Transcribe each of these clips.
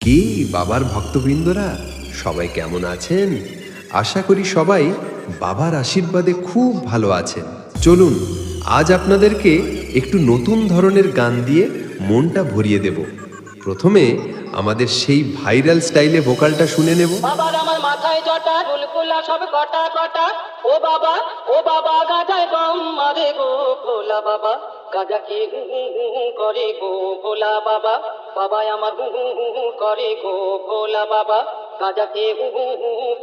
কি বাবার ভক্তবৃন্দরা, সবাই কেমন আছেন? আশা করি সবাই বাবার আশীর্বাদে খুব ভালো আছেন। চলুন আজ আপনাদেরকে একটু নতুন ধরনের গান দিয়ে মনটা ভরিয়ে দেব। প্রথমে আমাদের সেই ভাইরাল স্টাইলে ভোকালটা শুনে নেব। বাবার আমার মাথায় জটা, চুলকুলা সব কটা কটা। ও বাবা গাজায় গম মারে গো ভোলা বাবা। গাজা কি করে গো ভোলা বাবা। বাবা আমার করে গো ভোলা বাবা। গাজা কি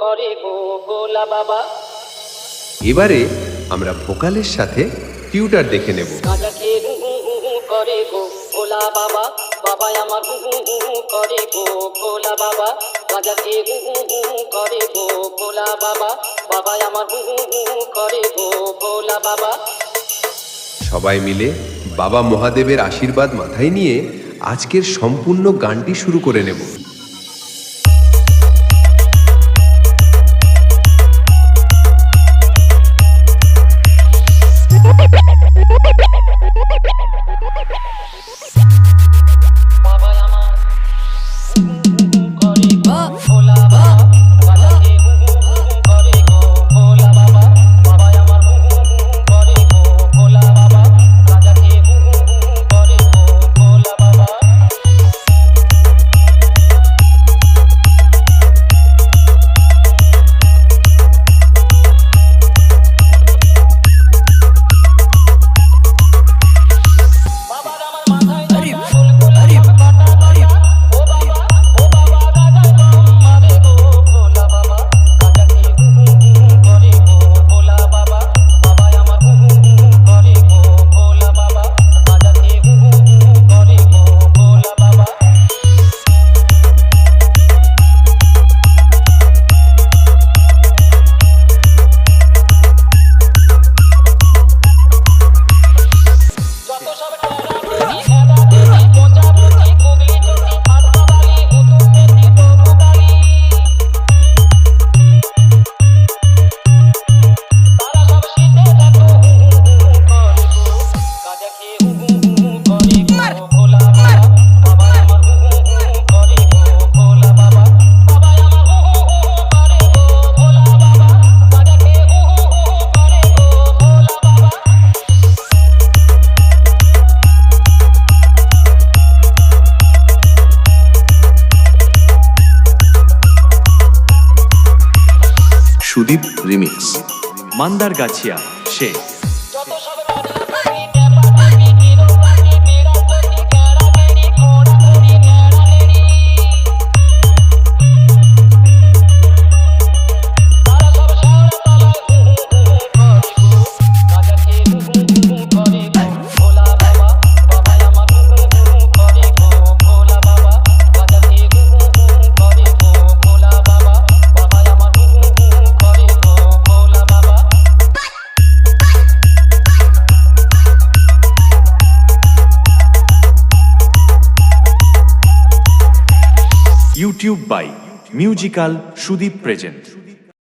করে গো ভোলা বাবা। এবারে আমরা ভোকালের সাথে টিউটার দেখে নেব। গাজা কি করে গো ভোলা বাবা। বাবা আমার করে গো ভোলা বাবা। গাজা কি করে গো ভোলা বাবা। বাবা আমার করে গো ভোলা বাবা। সবাই মিলে বাবা মহাদেবের আশীর্বাদ মাথায় নিয়ে আজকের সম্পূর্ণ গানটি শুরু করে নেব। সুদীপ রিমিক্স, মান্দারগাছিয়া সে। YouTube by Musical Sudeep Present।